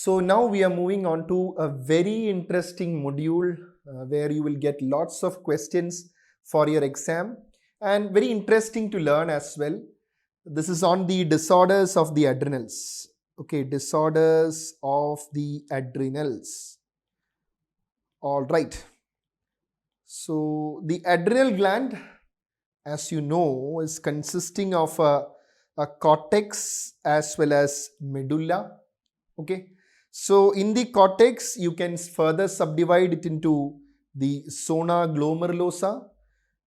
So now we are moving on to a very interesting module where you will get lots of questions for your exam and very interesting to learn as well. This is on the disorders of the adrenals. Okay, disorders of the adrenals. All right. So the adrenal gland, as you know, is consisting of a cortex as well as medulla. Okay. So in the cortex, you can further subdivide it into the zona glomerulosa,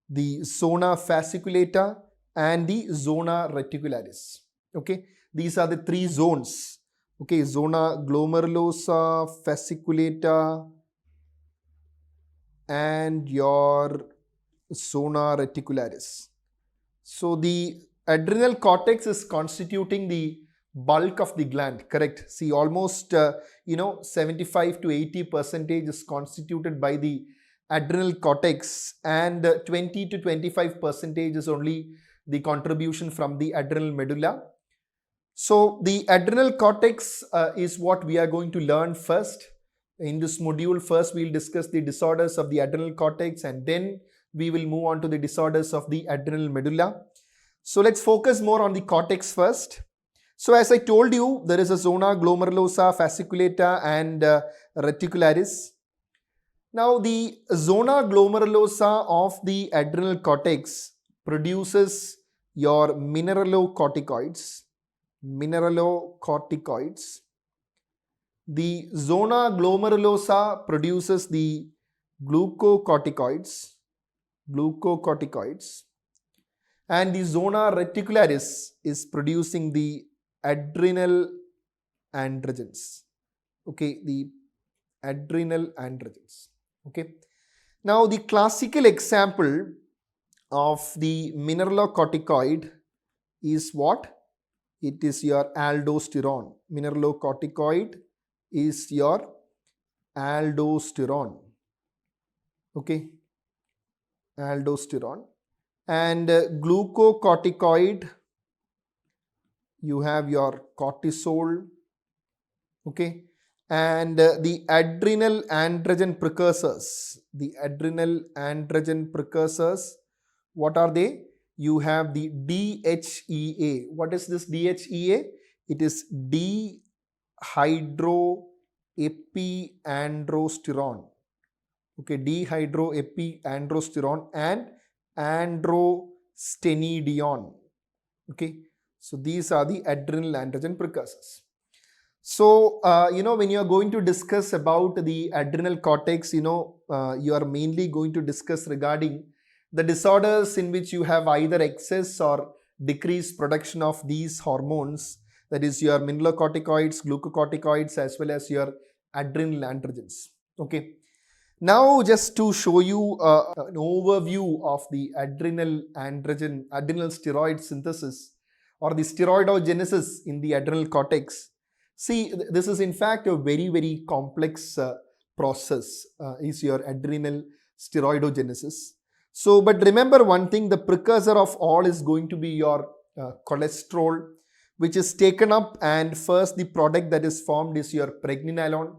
the zona fasciculata, and the zona reticularis. Okay, these are the three zones. Okay, zona glomerulosa, fasciculata, and your zona reticularis. So the adrenal cortex is constituting the bulk of the gland, correct? See, almost 75 to 80% is constituted by the adrenal cortex, and 20 to 25% is only the contribution from the adrenal medulla. So the adrenal cortex is what we are going to learn first. In this module, first we'll discuss the disorders of the adrenal cortex, and then we will move on to the disorders of the adrenal medulla. So let's focus more on the cortex first. So as I told you, there is a zona glomerulosa, fasciculata, and reticularis. Now the zona glomerulosa of the adrenal cortex produces your mineralocorticoids. The zona glomerulosa produces the glucocorticoids, and the zona reticularis is producing the adrenal androgens. Okay, the adrenal androgens. Okay. Now the classical example of the mineralocorticoid is what? It is your aldosterone. Mineralocorticoid is your aldosterone. Okay, aldosterone. And glucocorticoid, you have your cortisol. Okay, and the adrenal androgen precursors. What are they? You have the DHEA. What is this DHEA? It is dehydroepiandrosterone. Okay, dehydroepiandrosterone and androstenedione. Okay, so these are the adrenal androgen precursors. So, when you are going to discuss about the adrenal cortex, you are mainly going to discuss regarding the disorders in which you have either excess or decreased production of these hormones, that is your mineralocorticoids, glucocorticoids, as well as your adrenal androgens. Okay. Now, just to show you an overview of the adrenal steroid synthesis or the steroidogenesis in the adrenal cortex. See, this is in fact a very, very complex process, is your adrenal steroidogenesis. So, but remember one thing, the precursor of all is going to be your cholesterol, which is taken up, and first the product that is formed is your pregnenolone.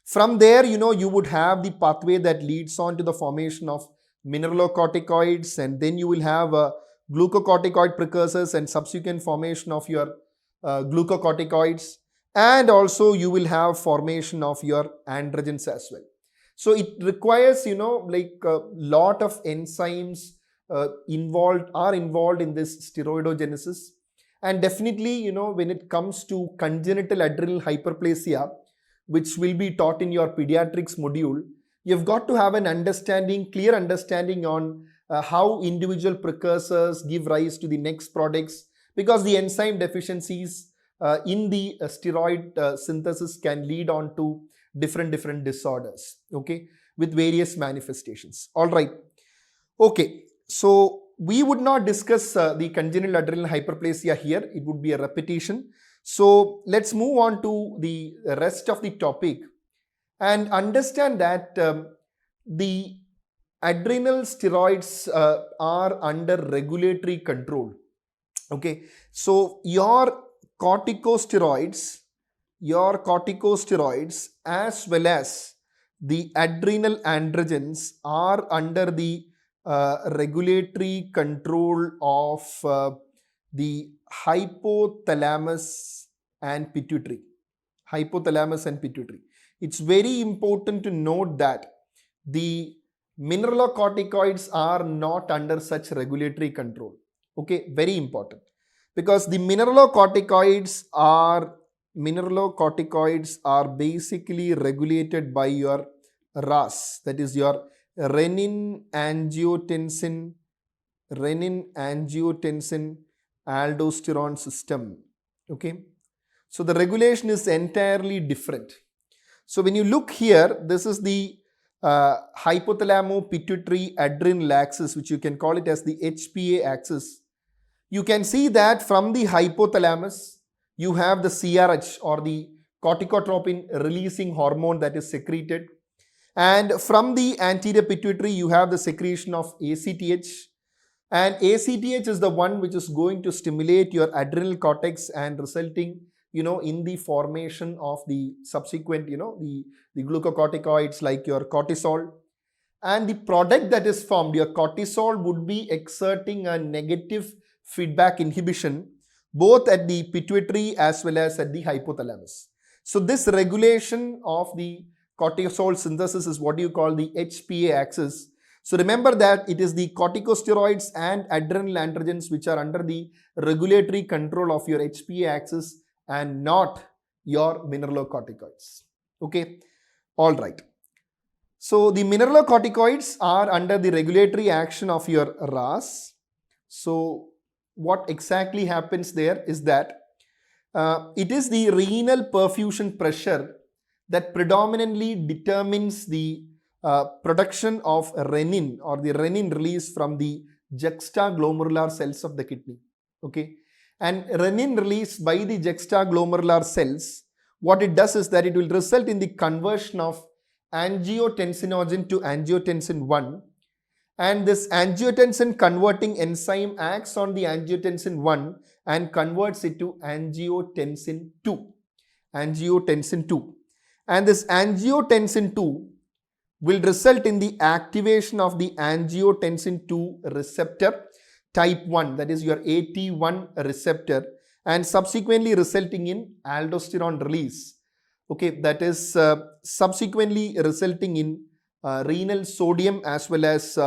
From there, you would have the pathway that leads on to the formation of mineralocorticoids, and then you will have glucocorticoid precursors and subsequent formation of your glucocorticoids, and also you will have formation of your androgens as well. So it requires, like a lot of enzymes are involved in this steroidogenesis. And definitely, when it comes to congenital adrenal hyperplasia, which will be taught in your pediatrics module, you've got to have an clear understanding on how individual precursors give rise to the next products, because the enzyme deficiencies in the steroid synthesis can lead on to different disorders, okay, with various manifestations. All right. Okay. So we would not discuss the congenital adrenal hyperplasia here. It would be a repetition. So let's move on to the rest of the topic and understand that the adrenal steroids are under regulatory control. Okay. So your corticosteroids your corticosteroids as well as the adrenal androgens are under the regulatory control of the hypothalamus and pituitary. Hypothalamus and pituitary. It's very important to note that the mineralocorticoids are not under such regulatory control. Okay, very important, because the mineralocorticoids are basically regulated by your RAAS, that is your renin-angiotensin aldosterone system. Okay, so the regulation is entirely different. So when you look here, this is the hypothalamo-pituitary adrenal axis, which you can call it as the HPA axis. You can see that from the hypothalamus, you have the CRH or the corticotropin releasing hormone that is secreted. And from the anterior pituitary, you have the secretion of ACTH. And ACTH is the one which is going to stimulate your adrenal cortex and resulting, in the formation of the subsequent, the glucocorticoids like your cortisol. And the product that is formed, your cortisol, would be exerting a negative feedback inhibition both at the pituitary as well as at the hypothalamus. So this regulation of the cortisol synthesis is what you call the HPA axis. So remember that it is the corticosteroids and adrenal androgens which are under the regulatory control of your HPA axis and not your mineralocorticoids. Okay, all right. So the mineralocorticoids are under the regulatory action of your RAAS. So what exactly happens there is that it is the renal perfusion pressure that predominantly determines the production of renin or the renin release from the juxtaglomerular cells of the kidney. Okay, and renin released by the juxtaglomerular cells, what it does is that it will result in the conversion of angiotensinogen to angiotensin 1, and this angiotensin converting enzyme acts on the angiotensin 1 and converts it to angiotensin 2. And this angiotensin 2 will result in the activation of the angiotensin 2 receptor type 1, that is your AT1 receptor, and subsequently resulting in aldosterone release. Okay, that is subsequently resulting in renal sodium as well as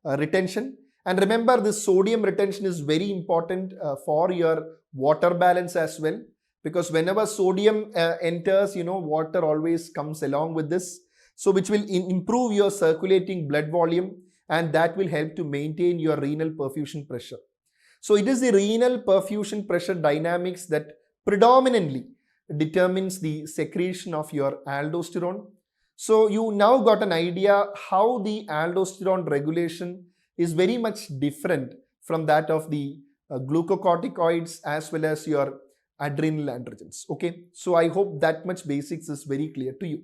retention. And remember, this sodium retention is very important for your water balance as well, because whenever sodium enters, water always comes along with this. So which will improve your circulating blood volume, and that will help to maintain your renal perfusion pressure. So it is the renal perfusion pressure dynamics that predominantly determines the secretion of your aldosterone. So you now got an idea how the aldosterone regulation is very much different from that of the glucocorticoids as well as your adrenal androgens. Okay, so I hope that much basics is very clear to you.